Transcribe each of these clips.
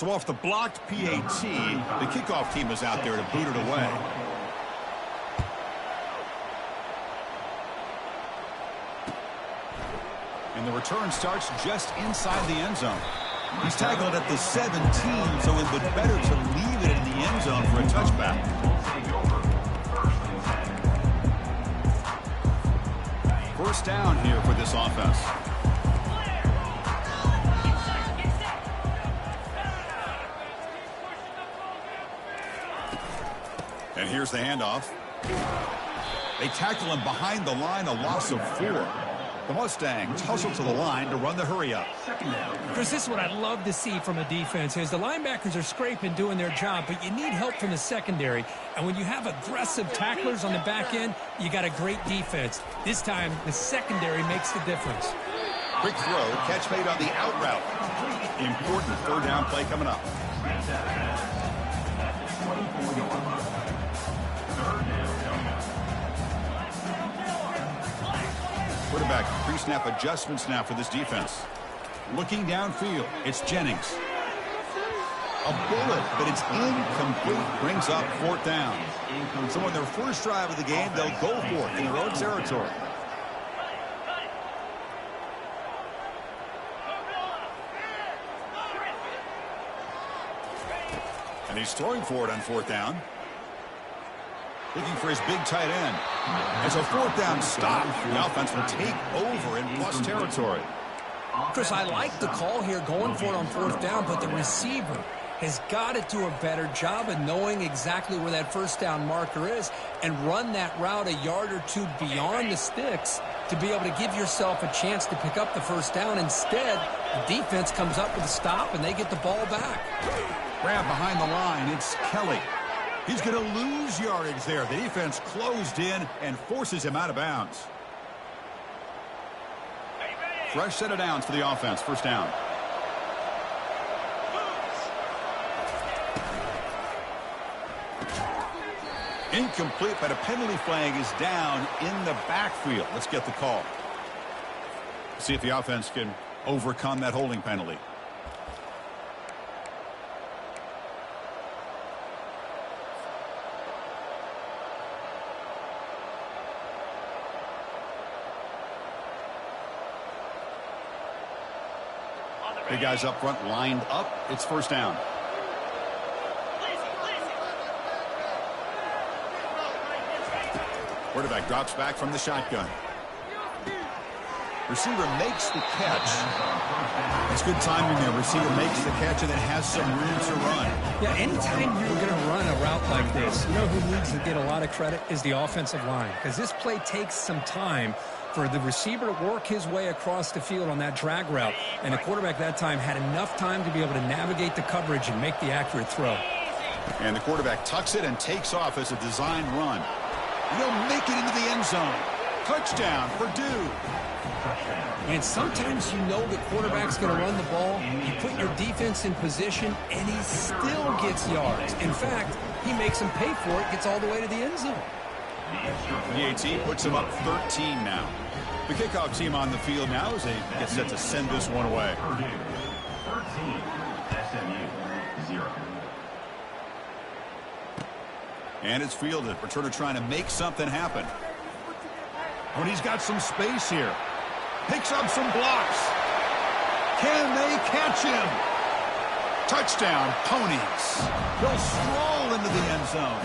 So off the blocked PAT, the kickoff team is out there to boot it away. And the return starts just inside the end zone. He's tackled at the 17, so it would be better to leave it in the end zone for a touchback. First down here for this offense. And here's the handoff. They tackle him behind the line, a loss of 4. The Mustangs hustle to the line to run the hurry up. Chris, this is what I'd love to see from a defense is the linebackers are scraping, doing their job, but you need help from the secondary. And when you have aggressive tacklers on the back end, you got a great defense. This time, the secondary makes the difference. Quick throw, catch made on the out route. Important third down play coming up. Quarterback pre-snap adjustments now for this defense. Looking downfield, it's Jennings. A bullet, but it's incomplete. Brings up fourth down. So on their first drive of the game, they'll go for it in their own territory. And he's throwing for it on fourth down. Looking for his big tight end. As a fourth down stop, the offense will take over in plus territory. Chris, I like the call here, going for it on fourth down, but the receiver has got to do a better job of knowing exactly where that first down marker is and run that route a yard or two beyond the sticks to be able to give yourself a chance to pick up the first down. Instead, the defense comes up with a stop and they get the ball back. Grab behind the line, it's Kelly. He's going to lose yardage there. The defense closed in and forces him out of bounds. Fresh set of downs for the offense. First down. Incomplete, but a penalty flag is down in the backfield. Let's get the call. See if the offense can overcome that holding penalty. The guys up front lined up. It's first down. Quarterback drops back from the shotgun. Receiver makes the catch. It's good timing there. Receiver makes the catch and then has some room to run. Yeah, anytime you're going to run a route like this, you know who needs to get a lot of credit is the offensive line, because this play takes some time for the receiver to work his way across the field on that drag route. And the quarterback that time had enough time to be able to navigate the coverage and make the accurate throw. And the quarterback tucks it and takes off as a designed run. He'll make it into the end zone. Touchdown, Purdue. And sometimes you know the quarterback's going to run the ball. You put your defense in position, and he still gets yards. In fact, he makes them pay for it, gets all the way to the end zone. PAT puts him up 13 now. The kickoff team on the field now as they get set to send this one away. 13, SMU 0. And it's fielded. Returner trying to make something happen. When he's got some space here. Picks up some blocks. Can they catch him? Touchdown, Ponies. He'll stroll into the end zone.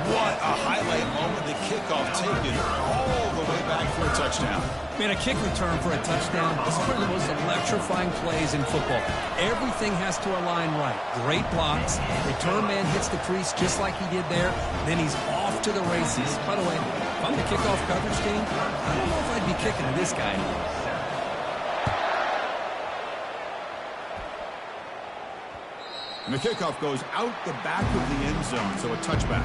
What a highlight moment. The kickoff taken all the way back for a touchdown. Man, a kick return for a touchdown is one of the most electrifying plays in football. Everything has to align right. Great blocks. Return man hits the crease just like he did there. Then he's off to the races. By the way, if I'm the kickoff coverage team, I don't know if I'd be kicking to this guy. And the kickoff goes out the back of the end zone, so a touchback.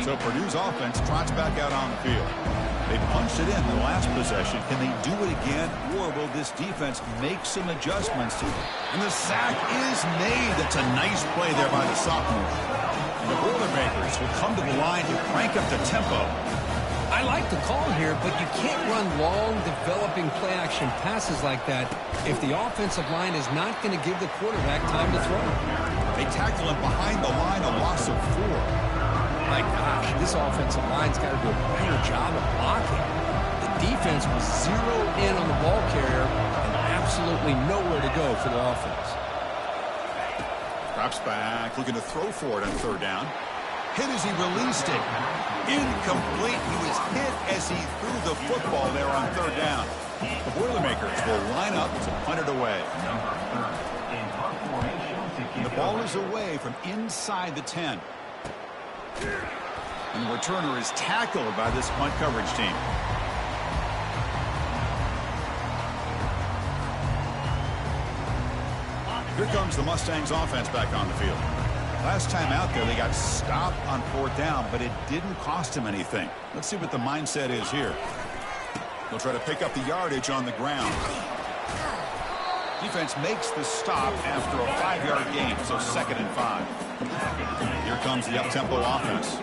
So Purdue's offense trots back out on the field. They punched it in the last possession. Can they do it again, or will this defense make some adjustments to it? And the sack is made. That's a nice play there by the sophomore. And the Boilermakers will come to the line to crank up the tempo. I like the call here, but you can't run long, developing play-action passes like that if the offensive line is not going to give the quarterback time to throw. They tackle him behind the line, a loss of 4. My gosh, this offensive line's got to do a better job of blocking. The defense was zeroed in on the ball carrier and absolutely nowhere to go for the offense. Drops back, looking to throw for it on 3rd down. Hit as he released it. Incomplete. He was hit as he threw the football there on 3rd down. The Boilermakers will line up to punt it away. The ball is away from inside the 10. And the returner is tackled by this punt coverage team. Here comes the Mustangs offense back on the field. Last time out there, they got stopped on 4th down, but it didn't cost them anything. Let's see what the mindset is here. They'll try to pick up the yardage on the ground. Defense makes the stop after a 5-yard gain, so 2nd and 5. Here comes the up-tempo offense.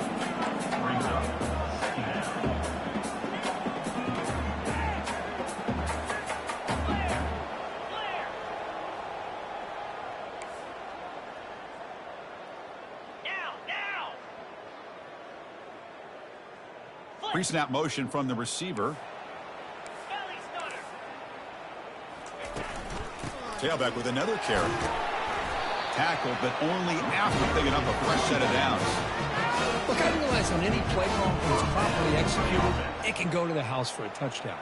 Pre-snap motion from the receiver. Tailback with another carry. Tackled, but only after picking up a fresh set of downs. Look, I realize on any play call, when it's properly executed, it can go to the house for a touchdown.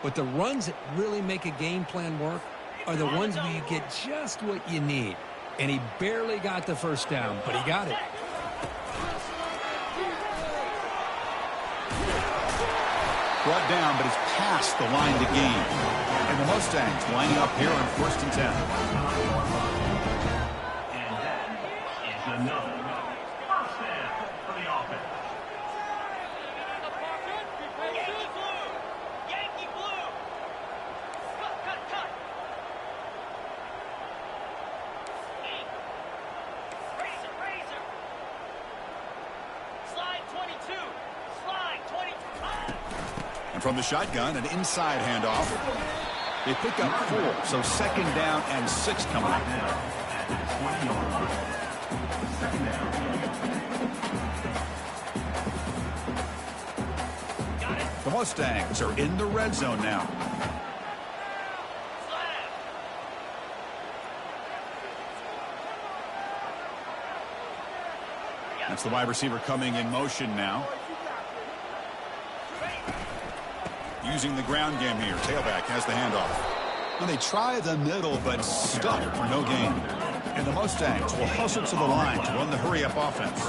But the runs that really make a game plan work are the ones where you get just what you need. And he barely got the 1st down, but he got it. Brought down, but it's past the line to gain. And the Mustangs lining up here on 1st and 10. Another first down for the offense. Yankee blue! Yankee blue! Cut! Razor! Slide 22! Slide 22! And from the shotgun, an inside handoff. They pick up 4, so 2nd down and 6 coming up. The Mustangs are in the red zone now. That's the wide receiver coming in motion now. Using the ground game here. Tailback has the handoff. And they try the middle, but stuck for no gain. And the Mustangs will hustle to the line to run the hurry-up offense.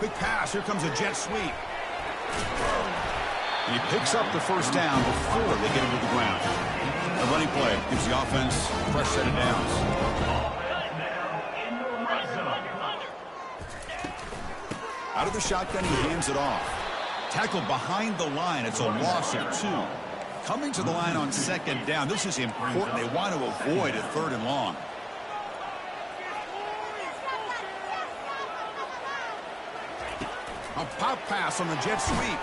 Big pass. Here comes a jet sweep. And he picks up the 1st down before they get him to the ground. A running play gives the offense a fresh set of downs. Out of the shotgun, he hands it off. Tackled behind the line. It's a loss of 2. Coming to the line on 2nd down. This is important. They want to avoid a 3rd and long. A pop pass on the jet sweep.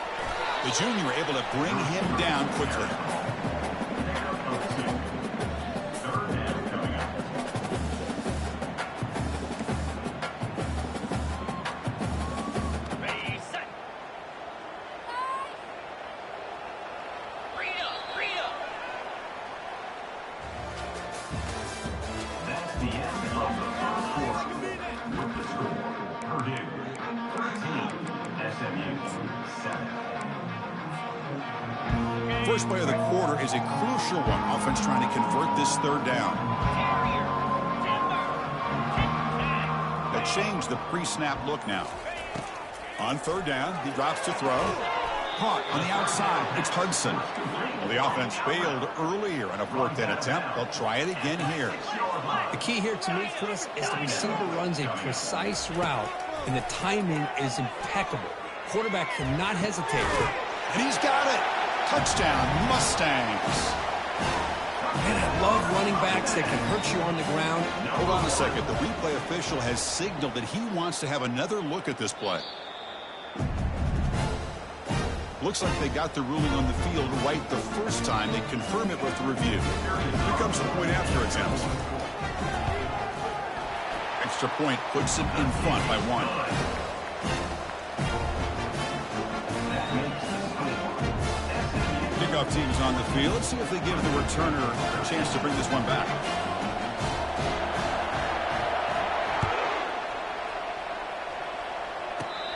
The junior able to bring him down quickly. First play of the quarter is a crucial one. Offense trying to convert this 3rd down. That changed the pre-snap look now. On 3rd down, he drops to throw. Caught on the outside. It's Hudson. Well, the offense failed earlier in a 4th down attempt. They'll try it again here. The key here to me, Chris, is the receiver runs a precise route and the timing is impeccable. Quarterback cannot hesitate. And he's got it. Touchdown, Mustangs. Man, I love running backs that can hurt you on the ground. Hold on a second. The replay official has signaled that he wants to have another look at this play. Looks like they got the ruling on the field right the first time. They confirm it with the review. Here comes the point after attempt. Extra point puts him in front by 1. Kickoff team is on the field. Let's see if they give the returner a chance to bring this one back.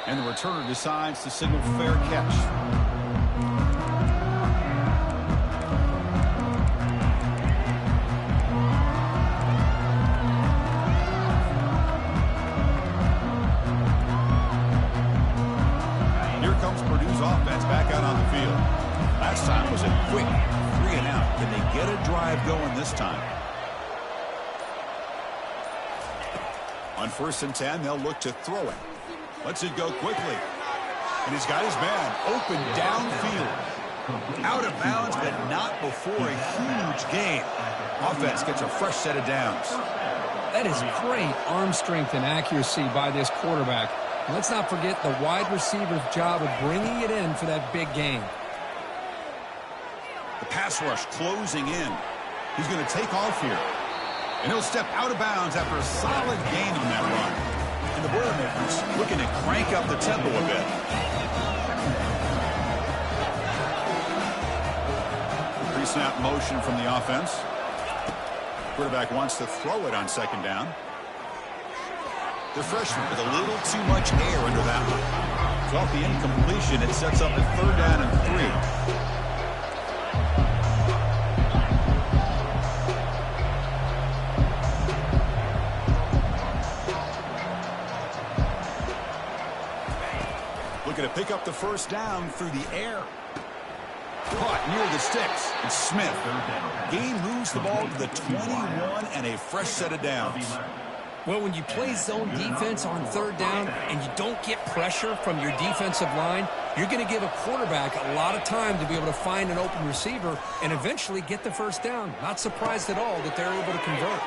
And the returner decides to signal fair catch. Here comes Purdue's offense back out on the field. Last time was a quick 3-and-out. Can they get a drive going this time? On 1st and 10, they'll look to throw it. Lets it go quickly. And he's got his man open downfield. Out of bounds, but not before a huge gain. Offense gets a fresh set of downs. That is great arm strength and accuracy by this quarterback. And let's not forget the wide receiver's job of bringing it in for that big gain. The pass rush closing in. He's going to take off here. And he'll step out of bounds after a solid gain on that run. And the Boilermakers looking to crank up the tempo a bit. Pre-snap motion from the offense. Quarterback wants to throw it on 2nd down. The freshman with a little too much air under that one. So off the incompletion, it sets up a 3rd down and 3. Going to pick up the 1st down through the air. Caught near the sticks. And Smith. Gain moves the ball to the 21 and a fresh set of downs. Well, when you play zone defense on 3rd down and you don't get pressure from your defensive line, you're going to give a quarterback a lot of time to be able to find an open receiver and eventually get the 1st down. Not surprised at all that they're able to convert.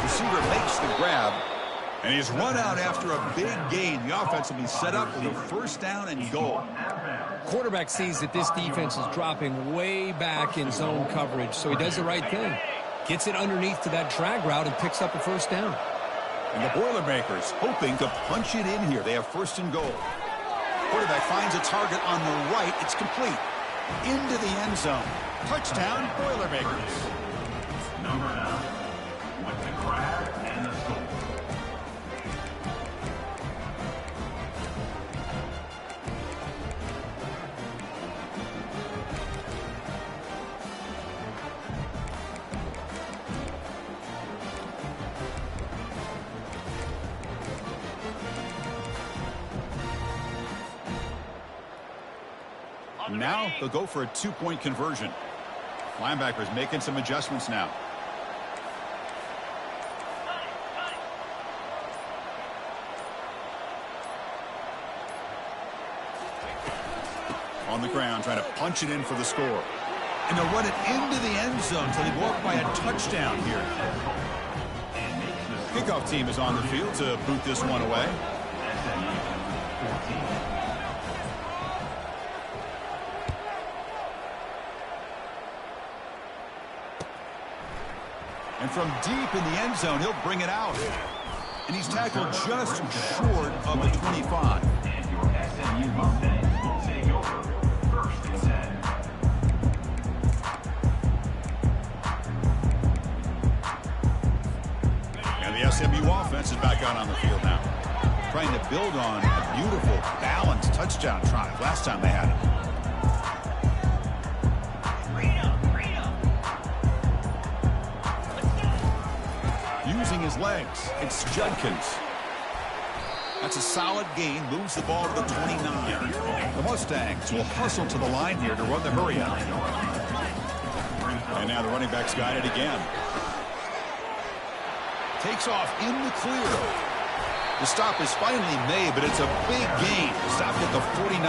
Receiver makes the grab. And he's run out after a big gain. The offense will be set up with a 1st down and goal. Quarterback sees that this defense is dropping way back in zone coverage, so he does the right thing. Gets it underneath to that drag route and picks up a 1st down. And the Boilermakers hoping to punch it in here. They have 1st and goal. Quarterback finds a target on the right. It's complete. Into the end zone. Touchdown, Boilermakers. Number 9 with the grab and the score. Now they'll go for a 2-point conversion. Linebackers making some adjustments now. On the ground, trying to punch it in for the score. And they'll run it into the end zone until they go up by a touchdown here. Kickoff team is on the field to boot this one away. And from deep in the end zone, he'll bring it out. And he's tackled just short of the 25. And your SMU Mustangs will take over 1st and 10. And the SMU offense is back out on the field now. Trying to build on a beautiful, balanced touchdown drive last time they had it. Using his legs, it's Judkins. That's a solid gain, moves the ball to the 29. The Mustangs will hustle to the line here to run the hurry out. And now the running back's got it again. Takes off in the clear. The stop is finally made, but it's a big gain. Stopped at the 49.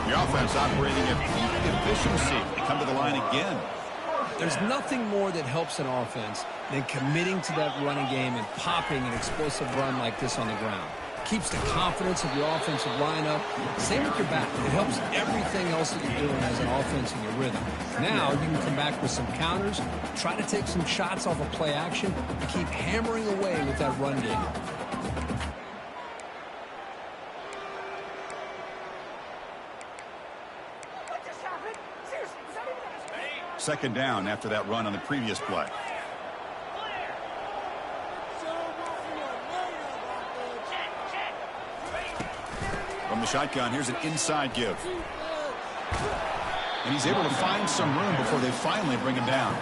The offense operating at peak efficiency. They come to the line again. There's nothing more that helps an offense than committing to that running game and popping an explosive run like this on the ground. Keeps the confidence of your offensive lineup. Same with your back. It helps everything else that you're doing as an offense in your rhythm. Now you can come back with some counters, try to take some shots off of play action, and keep hammering away with that run game. Second down after that run on the previous play. From the shotgun, here's an inside give. And he's able to find some room before they finally bring him down.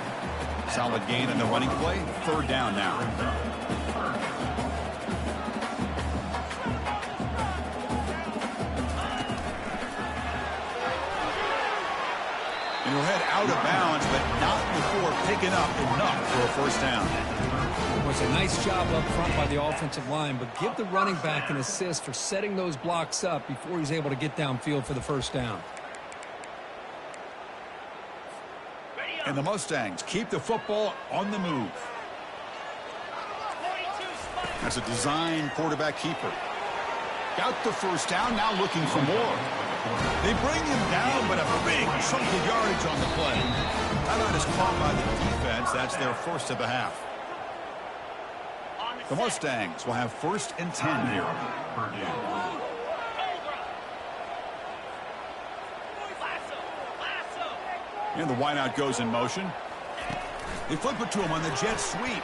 Solid gain on the running play. Third down now. And he'll head out of bounds, but not before picking up enough for a first down. It was a nice job up front by the offensive line, but give the running back an assist for setting those blocks up before he's able to get downfield for the first down. And the Mustangs keep the football on the move. That's a design quarterback keeper. Got the first down, now looking for more. They bring him down, but a big chunk of yardage on the play. Timeout is called by the defense. That's their first of the half. The Mustangs will have first and 10 here. And the wideout goes in motion. They flip it to him on the jet sweep.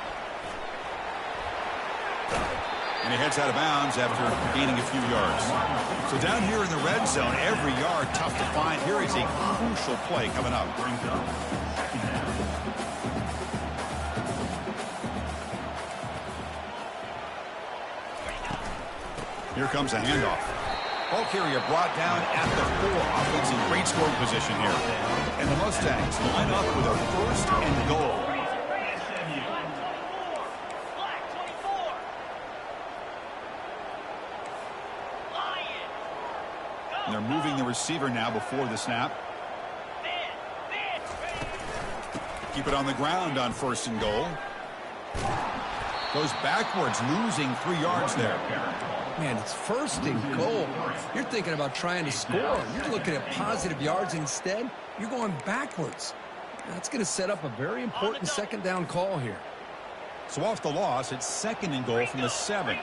And he heads out of bounds after gaining a few yards. So down here in the red zone, every yard tough to find. Here is a crucial play coming up. Here comes a handoff. Ball carrier brought down at the 4. Offense in great scoring position here. And the Mustangs line up with a first and goal. And they're moving the receiver now before the snap. Keep it on the ground on first and goal. Goes backwards, losing 3 yards there. Man, it's first and goal. You're thinking about trying to score. You're looking at positive yards instead. You're going backwards. That's going to set up a very important second down call here. So off the loss, it's second and goal from the 7.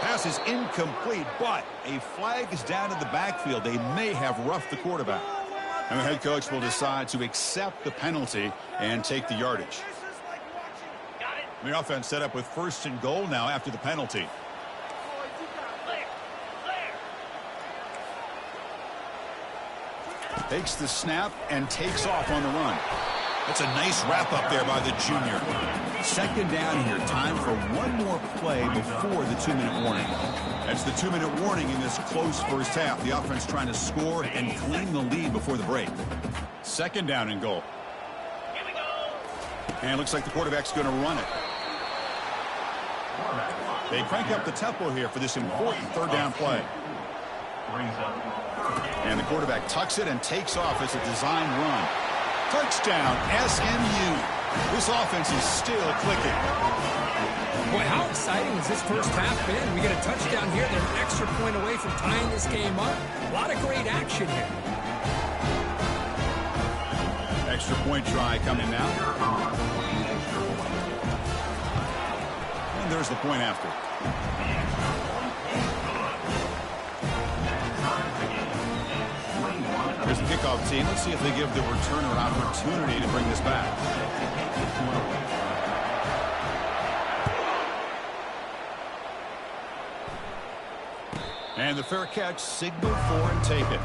Pass is incomplete, but a flag is down in the backfield. They may have roughed the quarterback. And the head coach will decide to accept the penalty and take the yardage. The offense set up with first and goal now after the penalty. Takes the snap and takes off on the run. That's a nice wrap up there by the junior. Second down here. Time for one more play before the 2-minute warning. That's the 2-minute warning in this close first half. The offense trying to score and claim the lead before the break. Second down and goal. And it looks like the quarterback's going to run it. They crank up the tempo here for this important third down play. And the quarterback tucks it and takes off as a design run. Touchdown, SMU. This offense is still clicking. Boy, how exciting has this first half been? We get a touchdown here. They're an extra point away from tying this game up. A lot of great action here. Extra point try coming now. And there's the point after. Here's the kickoff team. Let's see if they give the returner an opportunity to bring this back. And the fair catch, signal for and take it.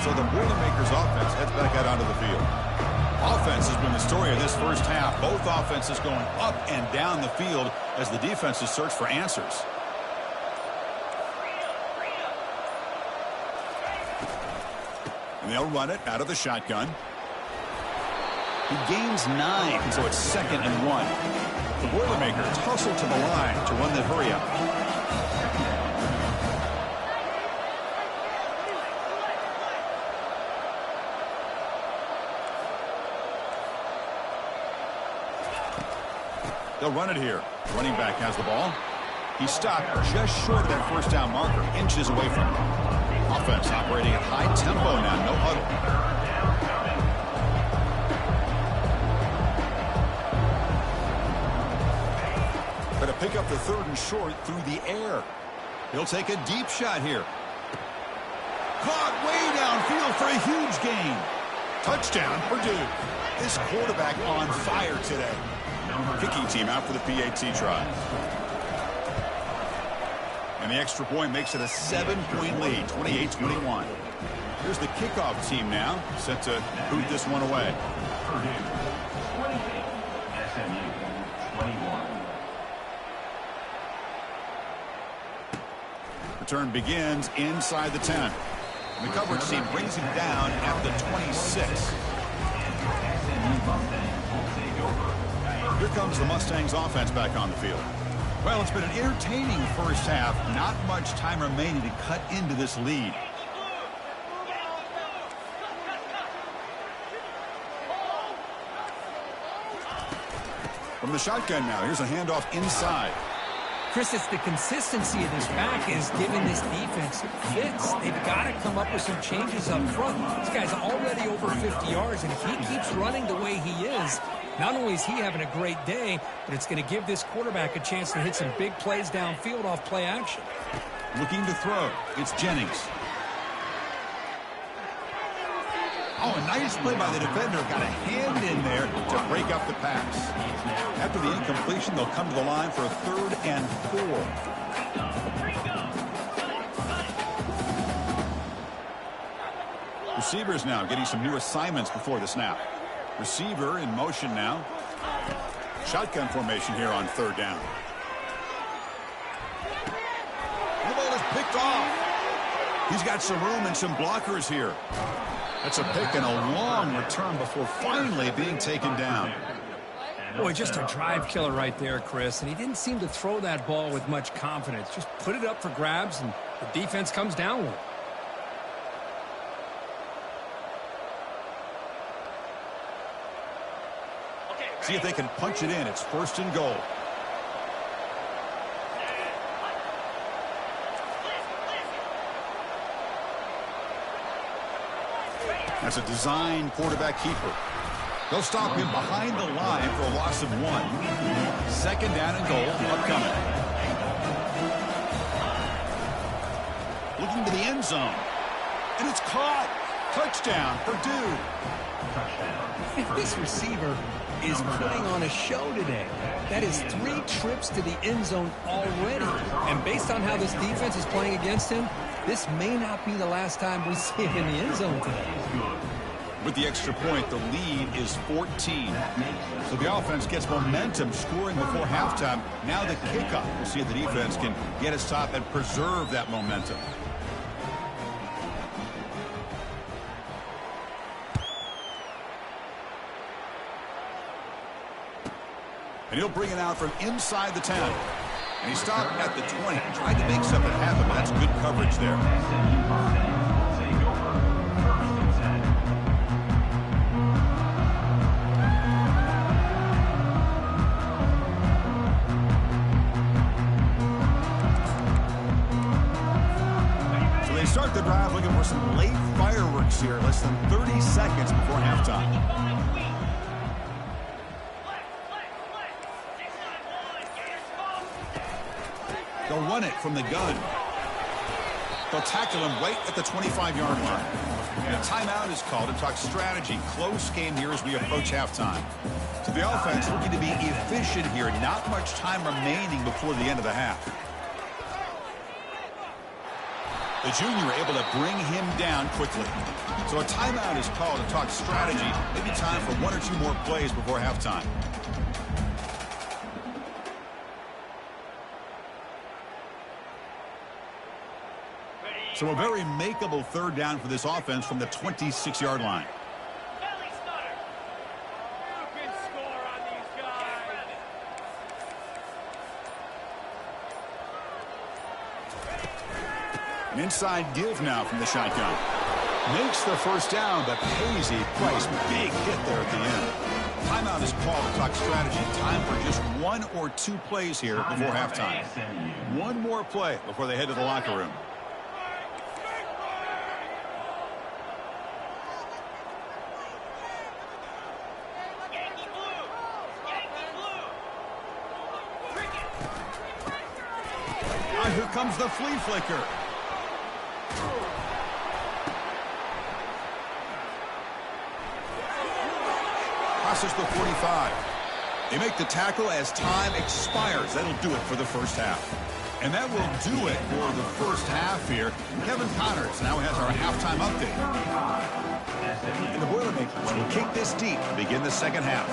So the Boilermakers offense heads back out onto the field. Offense has been the story of this first half. Both offenses going up and down the field as the defenses search for answers. And they'll run it out of the shotgun. He gains 9, so it's 2nd and 1. The Boilermakers hustle to the line to run the hurry-up. They'll run it here. Running back has the ball. He stopped just short of that first down marker, inches away from it. Offense operating at high tempo now, no huddle. But to pick up the 3rd and short through the air. He'll take a deep shot here. Caught way downfield for a huge gain. Touchdown, Purdue. This quarterback on fire today. Kicking team out for the PAT try. And the extra point makes it a 7-point lead, 28-21. Here's the kickoff team now, set to boot this one away. Purdue 28, SMU 21. Return begins inside the 10. And the coverage team brings him down at the 26. Here comes the Mustangs offense back on the field. Well, it's been an entertaining first half. Not much time remaining to cut into this lead. From the shotgun now, here's a handoff inside. Chris, it's the consistency of this back is giving this defense fits. They've got to come up with some changes up front. This guy's already over 50 yards, and if he keeps running the way he is, not only is he having a great day, but it's going to give this quarterback a chance to hit some big plays downfield off play action. Looking to throw. It's Jennings. Oh, a nice play by the defender. Got a hand in there to break up the pass. After the incompletion, they'll come to the line for a 3rd and 4. Receivers now getting some new assignments before the snap. Receiver in motion now. Shotgun formation here on 3rd down. The ball is picked off. He's got some room and some blockers here. That's a pick and a long return before finally being taken down. Boy, just a drive killer right there, Chris. And he didn't seem to throw that ball with much confidence. Just put it up for grabs, and the defense comes down with it. See if they can punch it in. It's 1st and goal. That's a design quarterback keeper. They'll stop him behind the line for a loss of 1. 2nd down and goal upcoming. Looking to the end zone. And it's caught. Touchdown, Purdue. This receiver is putting on a show today. That is 3 trips to the end zone already. And based on how this defense is playing against him, this may not be the last time we see him in the end zone today. With the extra point, the lead is 14. So the offense gets momentum scoring before halftime. Now the kickoff. We'll see if the defense can get a stop and preserve that momentum. And he'll bring it out from inside the 10. And he stopped at the 20. Tried to make something happen, but that's good coverage there. So they start the drive looking for some late fireworks here. Less than 30 seconds before halftime. They'll run it from the gun. They'll tackle him right at the 25-yard line. And a timeout is called to talk strategy. Close game here as we approach halftime. So the offense looking to be efficient here. Not much time remaining before the end of the half. The junior able to bring him down quickly. So a timeout is called to talk strategy. Maybe time for one or two more plays before halftime. So a very makeable third down for this offense from the 26-yard line. Belly stutter. You can score on these guys. An inside give now from the shotgun. Makes the first down, but pays a price. Big hit there at the end. Timeout is called to talk strategy. Time for just one or two plays here before halftime. One more play before they head to the locker room. Yankee blue. Yankee blue. Cricket. Now here comes the flea flicker. Crosses the 45. They make the tackle as time expires. That'll do it for the first half. And that will do it for the first half here. Kevin Connors now has our halftime update. And the Boilermakers will kick this deep to begin the second half.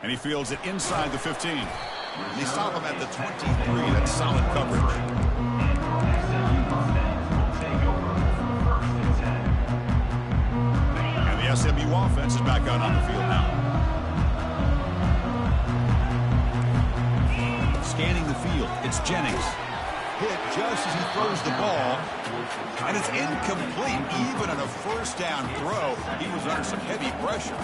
And he fields it inside the 15. They stop him at the 23. That's solid coverage. And the SMU offense is back out on the field now. Scanning the field, it's Jennings. Hit just as he throws the ball. And it's incomplete. Even on a first down throw, he was under some heavy pressure.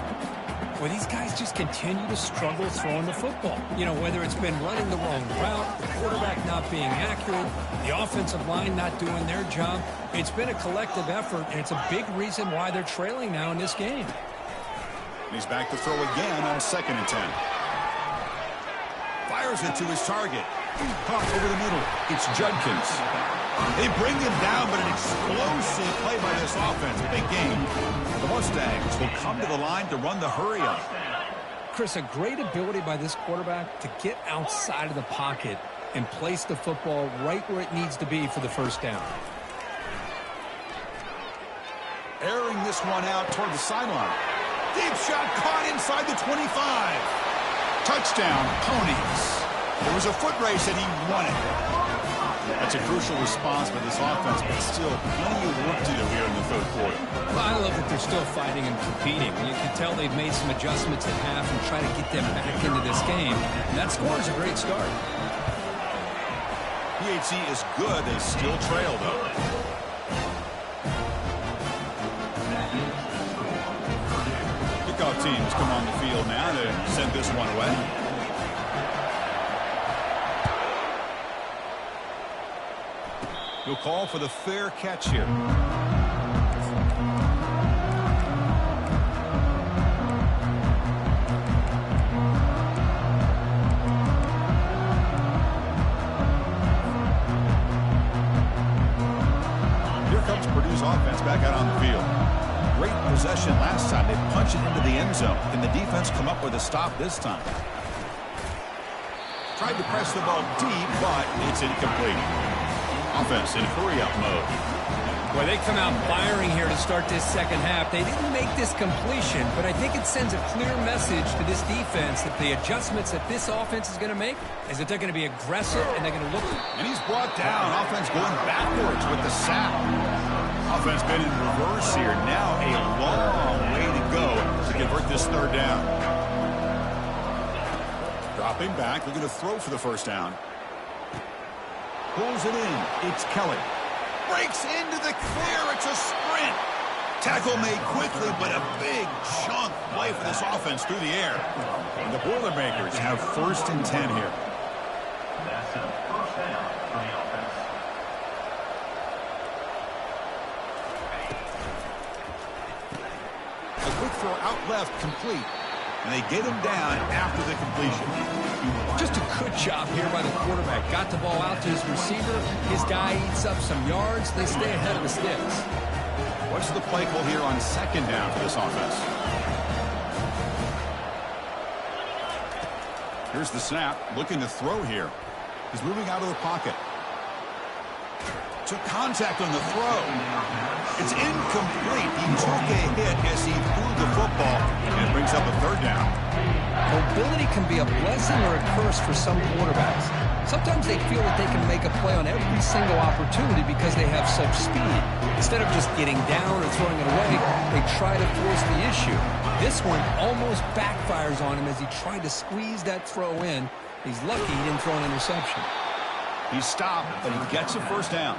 Well, these guys just continue to struggle throwing the football. You know, whether it's been running the wrong route, the quarterback not being accurate, the offensive line not doing their job. It's been a collective effort, and it's a big reason why they're trailing now in this game. And he's back to throw again on 2nd and 10. Fires it to his target. Caught over the middle. It's Judkins. They bring him down, but an explosive play by this offense. Big game. The Mustangs will come to the line to run the hurry-up. Chris, a great ability by this quarterback to get outside of the pocket and place the football right where it needs to be for the first down. Airing this one out toward the sideline. Deep shot caught inside the 25. Touchdown, Ponies. There was a foot race and he won it. That's a crucial response by this offense, but still plenty of work to do here in the third quarter. Well, I love that they're still fighting and competing. You can tell they've made some adjustments at half and try to get them back into this game. And that score is a great start. PHC is good. They still trail, though. Kickoff teams come on the field now to send this one away. He'll call for the fair catch here. Here comes Purdue's offense back out on the field. Great possession last time. They punch it into the end zone. Can the defense come up with a stop this time? Tried to press the ball deep, but it's incomplete. Offense in hurry-up mode. Well, they come out firing here to start this second half. They didn't make this completion, but I think it sends a clear message to this defense that the adjustments that this offense is going to make is that they're going to be aggressive and they're going to look. And he's brought down. Offense going backwards with the sack. Offense been in reverse here. Now a long way to go to convert this third down. Dropping back, looking to throw for the first down. Pulls it in. It's Kelly. Breaks into the clear. It's a sprint. Tackle made quickly, but a big chunk play for this offense through the air. And the Boilermakers have 1st and 10 here. That's a first down for the offense. A quick throw out left, complete. And they get him down after the completion. Just a good job here by the quarterback. Got the ball out to his receiver. His guy eats up some yards. They stay ahead of the sticks. What's the play call here on 2nd down for this offense? Here's the snap, looking to throw here. He's moving out of the pocket. Took contact on the throw. It's incomplete. He took a hit as he threw the football, and it brings up a third down. Mobility can be a blessing or a curse for some quarterbacks. Sometimes they feel that they can make a play on every single opportunity because they have such speed. Instead of just getting down or throwing it away, they try to force the issue. This one almost backfires on him as he tried to squeeze that throw in. He's lucky he didn't throw an interception. He's stopped, but he gets a first down.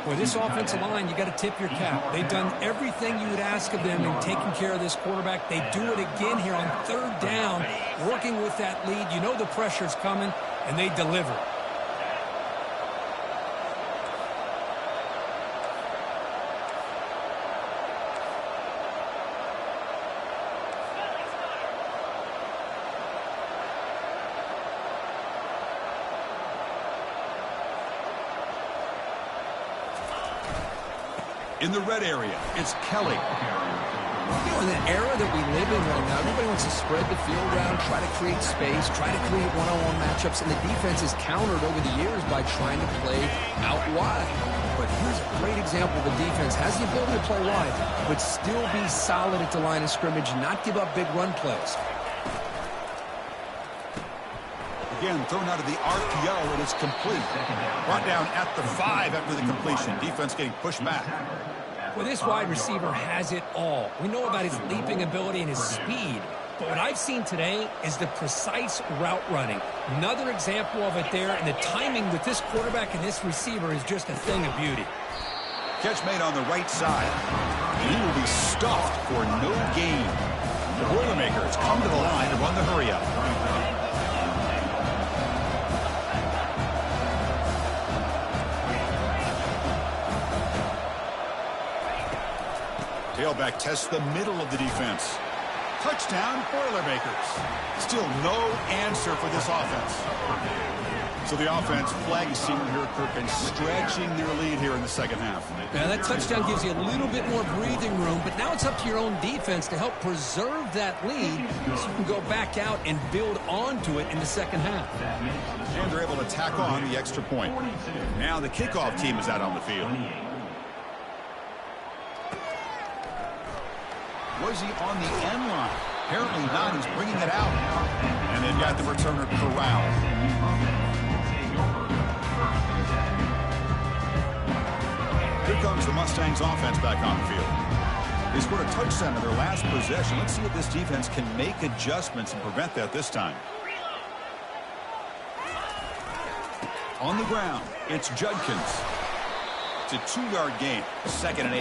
Boy, this offensive line, you got to tip your cap. They've done everything you would ask of them in taking care of this quarterback. They do it again here on third down, working with that lead. You know the pressure's coming, and they deliver. In the red area, it's Kelly. You know, in the era that we live in right now, everybody wants to spread the field around, try to create space, try to create one-on-one matchups, and the defense is countered over the years by trying to play out wide. But here's a great example of a defense has the ability to play wide, but still be solid at the line of scrimmage, not give up big run plays. Again, thrown out of the RPO, and it's complete. Brought down at the 5 after the completion. Defense getting pushed back. Well, this wide receiver has it all. We know about his leaping ability and his speed. But what I've seen today is the precise route running. Another example of it there, and the timing with this quarterback and this receiver is just a thing of beauty. Catch made on the right side. And he will be stuffed for no gain. The Boilermakers come to the line to run the hurry-up. Tailback tests the middle of the defense. Touchdown, Boilermakers. Still no answer for this offense. So the offense flagging here, Kirk, and stretching their lead here in the second half. Now that touchdown gives you a little bit more breathing room, but now it's up to your own defense to help preserve that lead so you can go back out and build onto it in the second half. And they're able to tack on the extra point. Now the kickoff team is out on the field. Was he on the end line? Apparently not. He's bringing it out. And they've got the returner corralled. Here comes the Mustangs offense back on the field. They scored a touchdown in their last possession. Let's see if this defense can make adjustments and prevent that this time. On the ground, it's Judkins. It's a 2-yard gain, 2nd and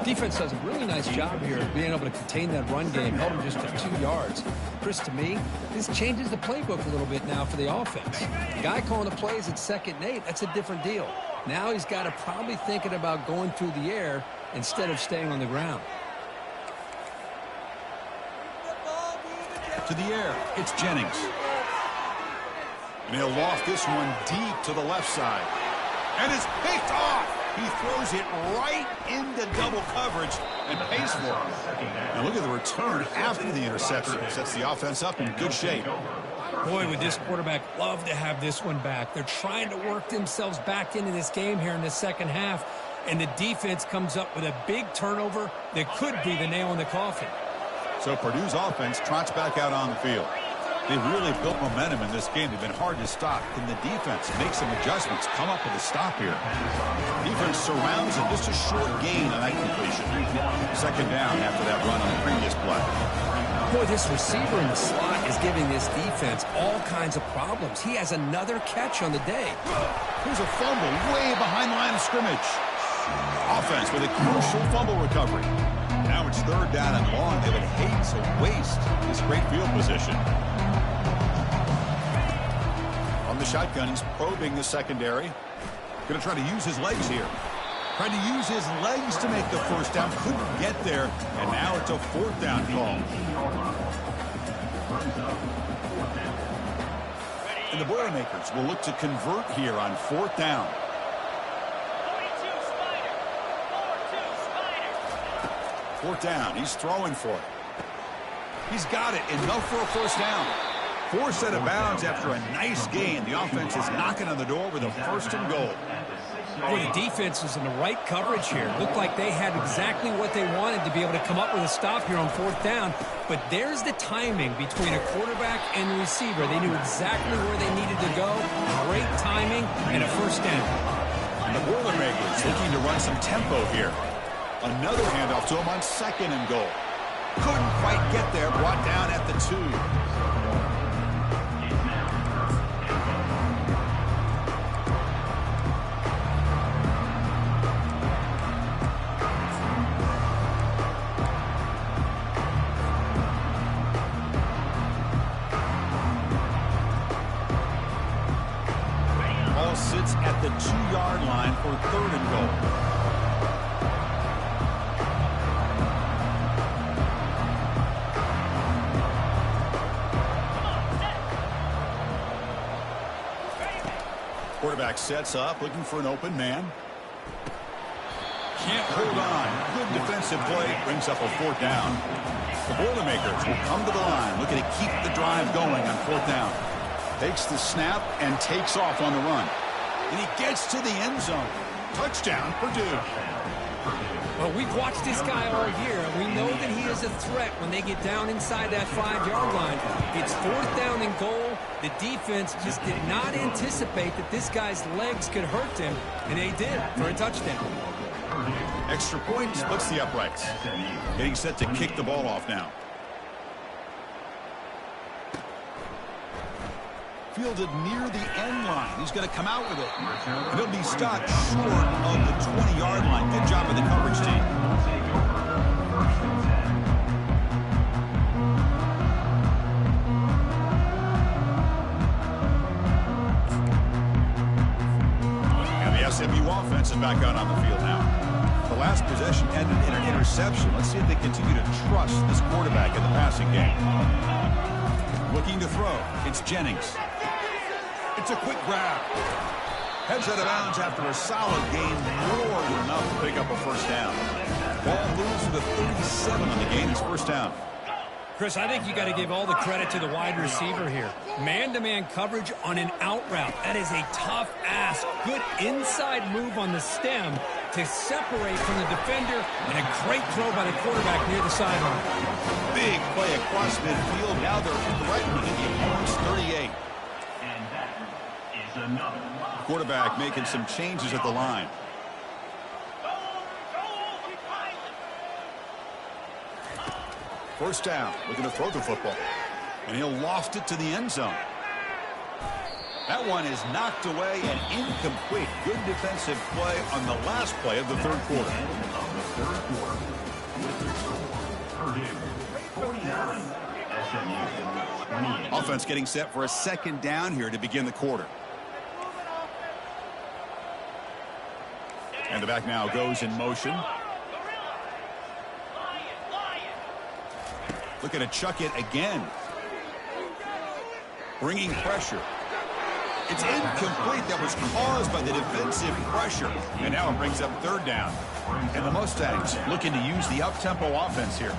8. Defense does a really nice job here of being able to contain that run game, held him just to 2 yards. Chris, to me, this changes the playbook a little bit now for the offense. The guy calling the plays at 2nd and 8, that's a different deal. Now he's got to probably thinking about going through the air instead of staying on the ground. To the air, it's Jennings. And he'll loft this one deep to the left side. And it's picked off. He throws it right into double coverage and pays for it. Now look at the return after the interception. Sets the offense up in good shape. Boy, would this quarterback love to have this one back. They're trying to work themselves back into this game here in the second half. And the defense comes up with a big turnover that could be the nail in the coffin. So Purdue's offense trots back out on the field. They've really built momentum in this game. They've been hard to stop. Can the defense make some adjustments, come up with a stop here? Defense surrounds him. Just a short gain on that completion. 2nd down after that run on the previous play. Boy, this receiver in the slot is giving this defense all kinds of problems. He has another catch on the day. Here's a fumble way behind the line of scrimmage. Offense with a crucial fumble recovery. Now it's 3rd down and long. They would hate to waste this great field position. On the shotgun, he's probing the secondary. Going to try to use his legs here. Trying to use his legs to make the first down. Couldn't get there. And now it's a 4th down call. And the Boilermakers will look to convert here on 4th down. 4th down. He's throwing for it. He's got it. Enough for a 1st down. Force out of bounds after a nice gain. The offense is knocking on the door with a 1st and goal. Boy, the defense was in the right coverage here. Looked like they had exactly what they wanted to be able to come up with a stop here on 4th down. But there's the timing between a quarterback and the receiver. They knew exactly where they needed to go. Great timing and a 1st down. And the Boilermakers looking to run some tempo here. Another handoff to him on 2nd and goal. Couldn't quite get there. Brought down at the 2. Ball sits at the 2-yard line for 3rd and goal. Quarterback sets up, looking for an open man. Can't hold on. Good defensive play. Brings up a 4th down. The Boilermakers will come to the line, looking to keep the drive going on 4th down. Takes the snap and takes off on the run. And he gets to the end zone. Touchdown, Purdue. Well, we've watched this guy all year, and we know that he is a threat when they get down inside that 5-yard line. It's 4th down and goal. The defense just did not anticipate that this guy's legs could hurt him, and they did for a touchdown. Extra point splits the uprights. Getting set to kick the ball off now. Fielded near the end line. He's going to come out with it. And he'll be stopped short of the 20-yard line. Good job of the coverage team. And the SMU offense is back out on the field now. The last possession ended in an interception. Let's see if they continue to trust this quarterback in the passing game. Looking to throw. It's Jennings. It's a quick grab. Heads out of bounds after a solid gain, more than enough to pick up a 1st down. Ball moves to the 37 on the game. It's 1st down. Chris, I think you got to give all the credit to the wide receiver here. Man-to-man coverage on an out route. That is a tough ask. Good inside move on the stem to separate from the defender, and a great throw by the quarterback near the sideline. Big play across midfield. Now they're threatening the opponent's 38. Quarterback making some changes at the line. First down, looking to throw the football. And he'll loft it to the end zone. That one is knocked away and incomplete. Good defensive play on the last play of the 3rd quarter. Offense getting set for a 2nd down here to begin the quarter. And the back now goes in motion. Looking to chuck it again. Bringing pressure. It's incomplete. That was caused by the defensive pressure. And now it brings up 3rd down. And the Mustangs looking to use the up-tempo offense here.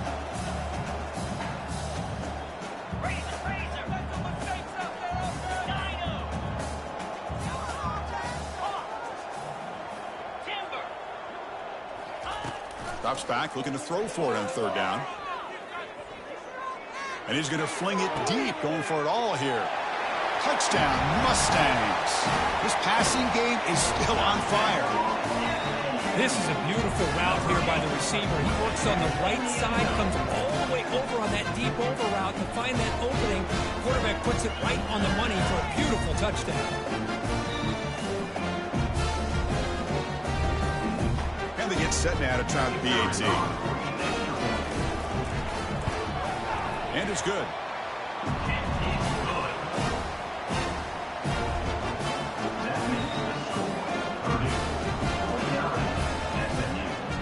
Drops back, looking to throw for it on 3rd down. And he's going to fling it deep, going for it all here. Touchdown, Mustangs. This passing game is still on fire. This is a beautiful route here by the receiver. He works on the right side, comes all the way over on that deep over route to find that opening. Quarterback puts it right on the money for a beautiful touchdown. And they get set now to try the PAT. And it's good.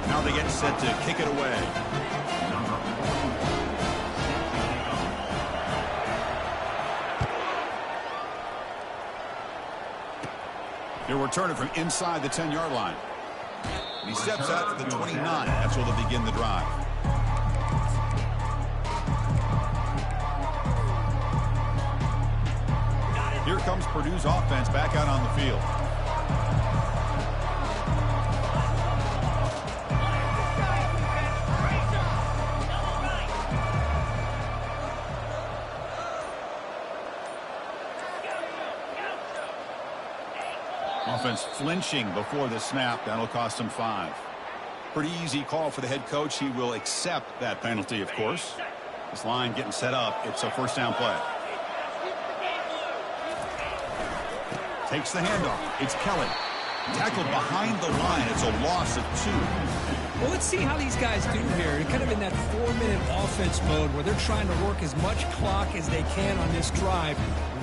Now they get set to kick it away. They'll return it from inside the 10-yard line. He steps out to the 29. That's where they'll begin the drive. comes Purdue's offense back out on the field. Offense flinching before the snap. That'll cost him 5. Pretty easy call for the head coach. He will accept that penalty, of course. This line getting set up. It's a first down play. Takes the handoff. It's Kelly. Tackled behind the line. It's a loss of 2. Well, let's see how these guys do here. They're kind of in that 4-minute offense mode where they're trying to work as much clock as they can on this drive,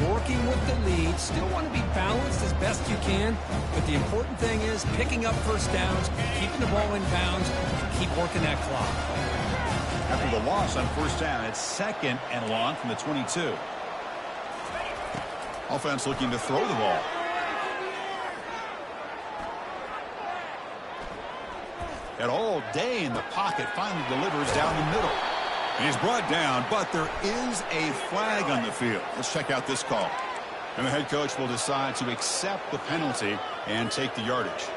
working with the lead. Still want to be balanced as best you can, but the important thing is picking up first downs, keeping the ball in bounds, keep working that clock. After the loss on first down, it's 2nd and long from the 22. Offense looking to throw the ball. Got all day in the pocket, finally delivers down the middle. He's brought down, but there is a flag on the field. Let's check out this call. And the head coach will decide to accept the penalty and take the yardage.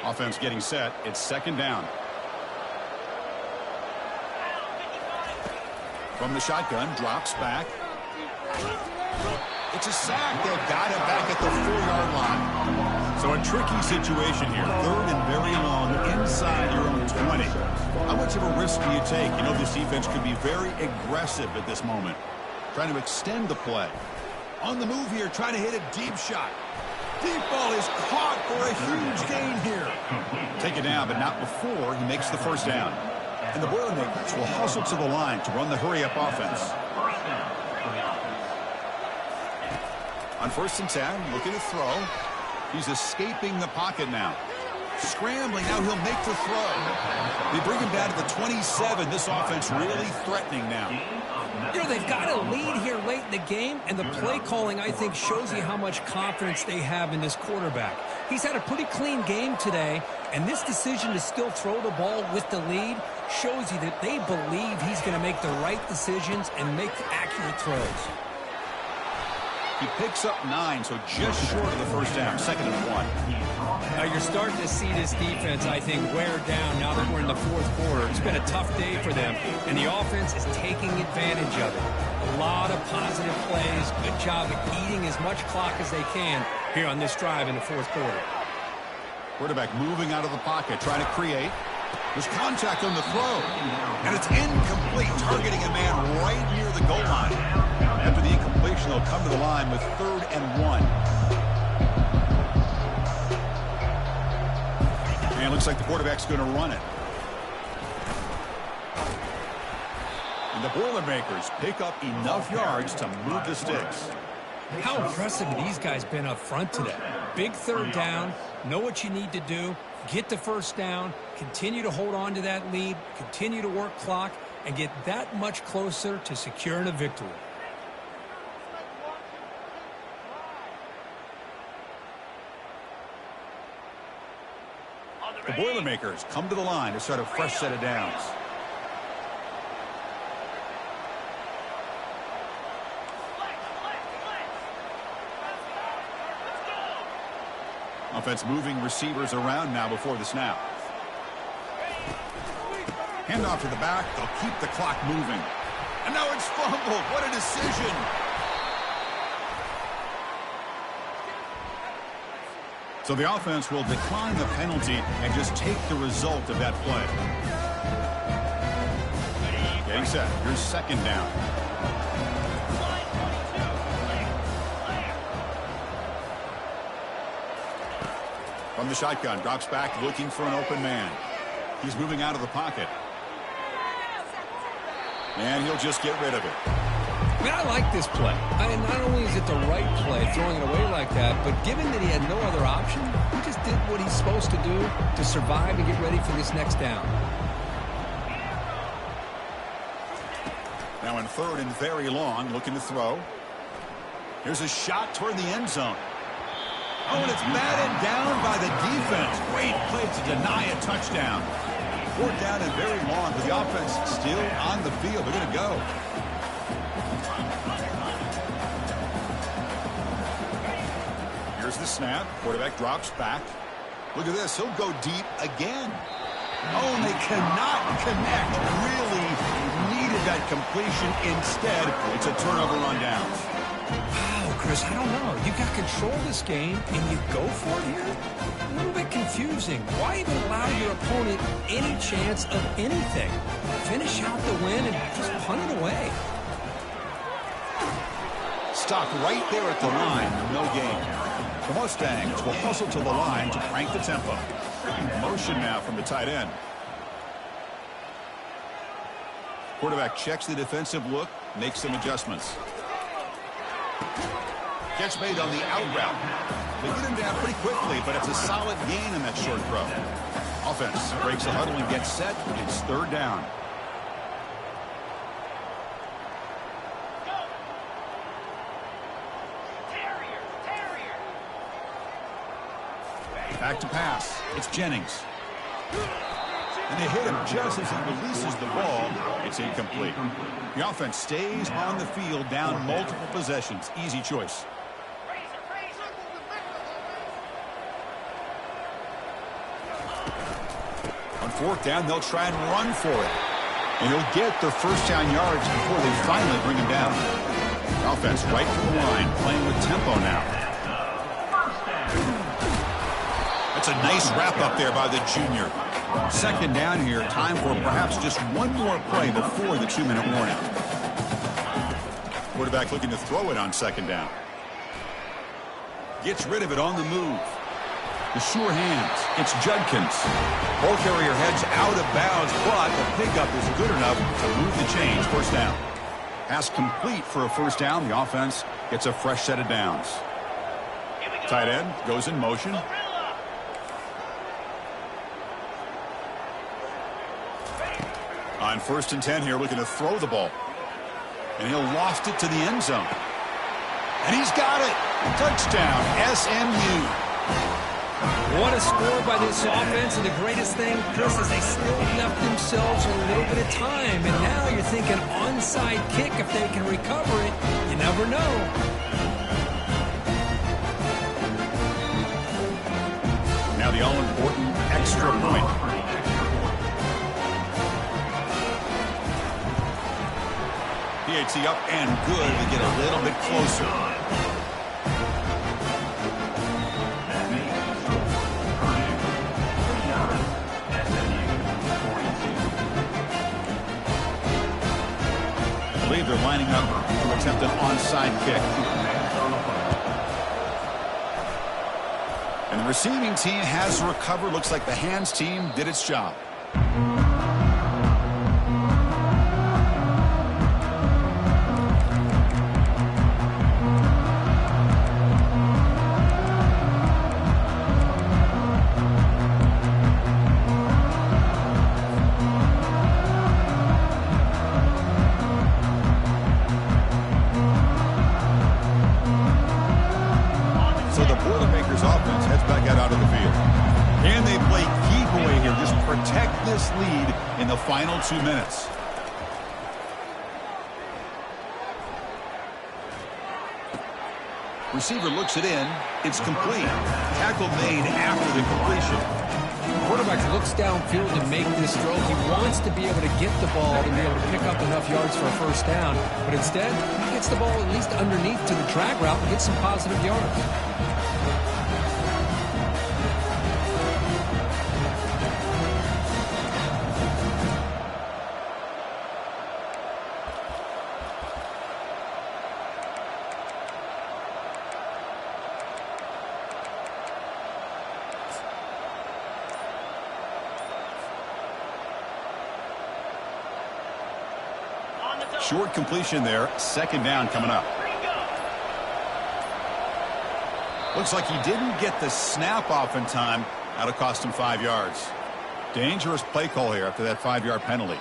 Offense getting set. It's 2nd down. From the shotgun, drops back. It's a sack. They've got him back at the 4-yard line. So a tricky situation here. 3rd and very long inside your own 20. How much of a risk do you take? You know this defense could be very aggressive at this moment. Trying to extend the play. On the move here, trying to hit a deep shot. Deep ball is caught for a huge gain here. Take it down, but not before he makes the first down. And the Boilermakers will hustle to the line to run the hurry-up offense. On 1st and 10, looking to throw. He's escaping the pocket now. Scrambling, now he'll make the throw. They bring him down to the 27. This offense really threatening now. You know, they've got a lead here late in the game, and the play calling, I think, shows you how much confidence they have in this quarterback. He's had a pretty clean game today, and this decision to still throw the ball with the lead shows you that they believe he's going to make the right decisions and make accurate throws. He picks up 9, so just short of the first down. 2nd and 1. Now you're starting to see this defense, I think, wear down now that we're in the 4th quarter. It's been a tough day for them, and the offense is taking advantage of it. A lot of positive plays. Good job of eating as much clock as they can here on this drive in the 4th quarter. Quarterback moving out of the pocket, trying to create. There's contact on the throw, and it's incomplete, targeting a man right near the goal line. After the incompletion, they'll come to the line with 3rd and 1. And it looks like the quarterback's going to run it. And the Boilermakers pick up enough yards to move the sticks. How impressive have these guys been up front today? Big 3rd down, know what you need to do, get the first down, continue to hold on to that lead, continue to work clock, and get that much closer to securing a victory. The Boilermakers come to the line to start a fresh set of downs. Offense moving receivers around now before the snap. Handoff to the back. They'll keep the clock moving. And now it's fumbled. What a decision. So the offense will decline the penalty and just take the result of that play. Getting set. Here's 2nd down. From the shotgun, drops back looking for an open man. He's moving out of the pocket. And he'll just get rid of it. I mean, I like this play. Not only is it the right play, throwing it away like that, but given that he had no other option, he just did what he's supposed to do to survive and get ready for this next down. Now in 3rd and very long, looking to throw. Here's a shot toward the end zone. Oh, and it's batted down by the defense. Great play to deny a touchdown. 4th down and very long, but the offense still on the field. They're going to go. Here's the snap. Quarterback drops back. Look at this. He'll go deep again. Oh, and they cannot connect. Really needed that completion. Instead, it's a turnover on downs. Wow, Chris, I don't know. You got control of this game, and you go for it here? A little bit confusing. Why even allow your opponent any chance of anything? Finish out the win and just punt it away. Stop right there at the line. No gain. The Mustangs will hustle to the line to crank the tempo. Motion now from the tight end. Quarterback checks the defensive look, makes some adjustments. Catch made on the out route. They get him down pretty quickly, but it's a solid gain in that short throw. Offense breaks the huddle and gets set. It's third down. Back to pass. It's Jennings. And they hit him just as he releases the ball. It's incomplete. The offense stays on the field down multiple possessions. Easy choice. On fourth down, they'll try and run for it. And he'll get the first down yards before they finally bring him down. The offense right to the line, playing with tempo now. That's a nice wrap up there by the junior. Second down here, time for perhaps just one more play before the 2-minute warning. Quarterback looking to throw it on second down. Gets rid of it on the move. The sure hands. It's Judkins. Ball carrier heads out of bounds, but the pickup is good enough to move the chains. First down. Pass complete for a first down. The offense gets a fresh set of downs. Tight end goes in motion. On 1st and 10 here, looking to throw the ball. And he'll loft it to the end zone. And he's got it. Touchdown, SMU. What a score by this offense, and the greatest thing, Chris, is they still left themselves a little bit of time. And now you're thinking onside kick if they can recover it. You never know. Now the all-important extra point. PAT up and good to get a little bit closer. I believe they're lining up to attempt an onside kick. And the receiving team has recovered. Looks like the hands team did its job. Lead in the final 2 minutes. Receiver looks it in. It's complete. Tackle made after the completion. Quarterback looks downfield to make this throw. He wants to be able to get the ball and be able to pick up enough yards for a first down. But instead, he gets the ball at least underneath to the drag route and gets some positive yards. Short completion there. Second down coming up. Looks like he didn't get the snap off in time. That'll cost him 5 yards. Dangerous play call here after that 5-yard penalty.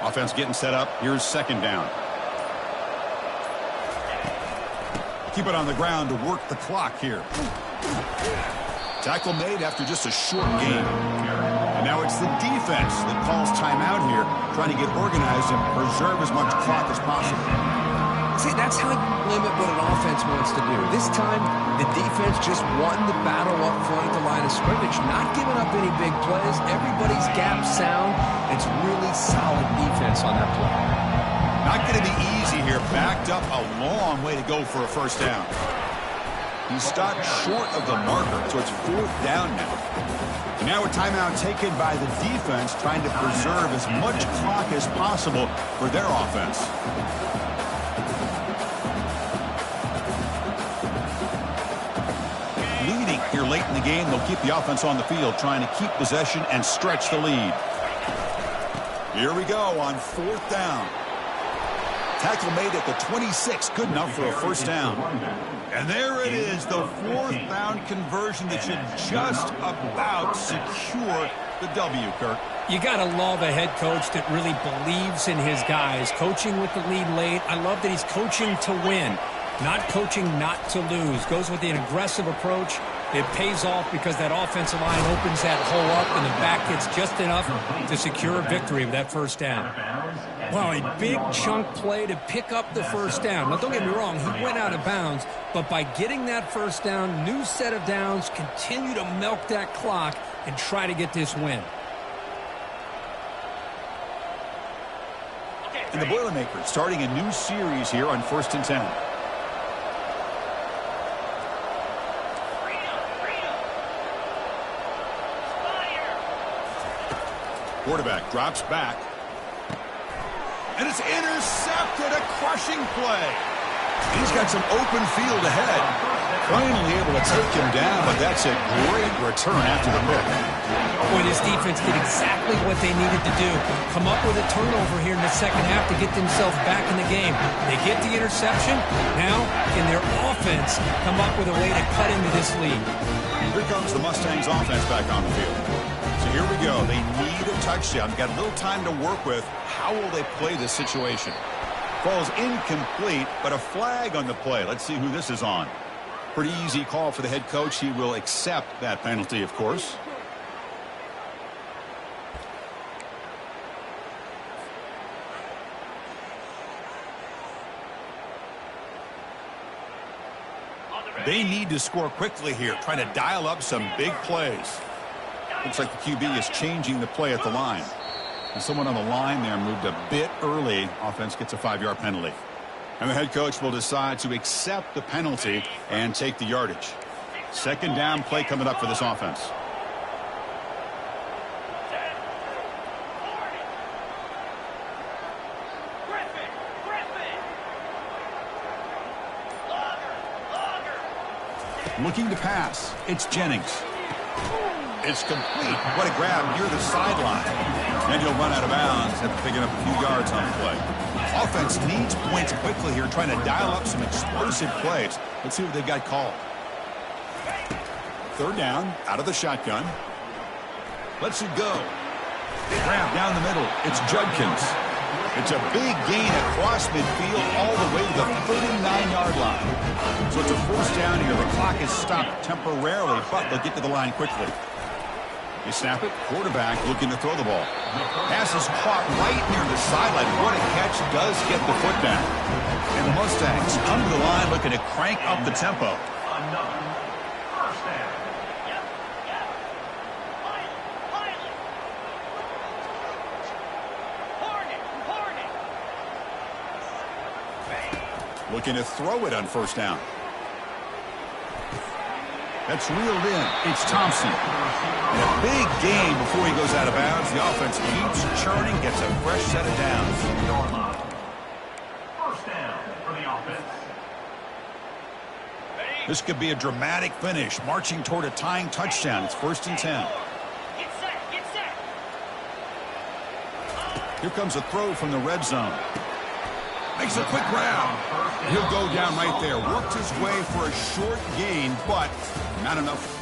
Offense getting set up. Here's second down. Keep it on the ground to work the clock here. Tackle made after just a short gain. And now it's the defense that calls timeout here, trying to get organized and preserve as much clock as possible. See, that's how you limit what an offense wants to do. This time, the defense just won the battle up front at the line of scrimmage, not giving up any big plays. Everybody's gap sound. It's really solid defense on that play. Not going to be easy here. Backed up a long way to go for a first down. He stopped short of the marker, so it's fourth down now. And now a timeout taken by the defense, trying to preserve as much clock as possible for their offense. Leading here late in the game, they'll keep the offense on the field, trying to keep possession and stretch the lead. Here we go on fourth down. Tackle made at the 26, good enough for a first down. And there it is, the fourth down conversion that should just about secure the W, Kirk. You got to love a head coach that really believes in his guys. Coaching with the lead late. I love that he's coaching to win, not coaching not to lose. Goes with an aggressive approach. It pays off because that offensive line opens that hole up and the back gets just enough to secure a victory with that first down. Wow, a big chunk play to pick up the first down. Now, don't get me wrong, he went out of bounds, but by getting that first down, new set of downs, continue to milk that clock and try to get this win. And the Boilermakers starting a new series here on 1st and 10. Quarterback drops back. And it's intercepted, a crushing play. He's got some open field ahead. Finally able to take him down, but that's a great return after the pick. Boy, this defense did exactly what they needed to do. Come up with a turnover here in the second half to get themselves back in the game. They get the interception. Now, can their offense come up with a way to cut into this lead? Here comes the Mustangs offense back on the field. So here we go. They need a touchdown. Got a little time to work with. How will they play this situation? Falls incomplete, but a flag on the play. Let's see who this is on. Pretty easy call for the head coach. He will accept that penalty, of course. They need to score quickly here, trying to dial up some big plays. Looks like the QB is changing the play at the line. And someone on the line there moved a bit early. Offense gets a 5-yard penalty. And the head coach will decide to accept the penalty and take the yardage. Second down play coming up for this offense. Looking to pass. It's Jennings. It's complete. What a grab near the sideline. And he'll run out of bounds after picking up a few yards on the play. Offense needs points quickly here, trying to dial up some explosive plays. Let's see what they've got called. Third down, out of the shotgun. Lets it go. Grab down the middle. It's Judkins. It's a big gain across midfield all the way to the 39-yard line. So it's a first down here. The clock is stopped temporarily, but they'll get to the line quickly. They snap it. Quarterback looking to throw the ball. Pass is caught right near the sideline. What a catch. Does get the foot down. And the Mustangs come to the line looking to crank up the tempo. Another first down. Looking to throw it on first down. That's reeled in. It's Thompson. And a big gain before he goes out of bounds. The offense keeps churning, gets a fresh set of downs. First down for the offense. This could be a dramatic finish, marching toward a tying touchdown. It's 1st and 10. Get set, get set. Here comes a throw from the red zone. Makes a quick grab. He'll go down right there. Worked his way for a short gain, but not enough.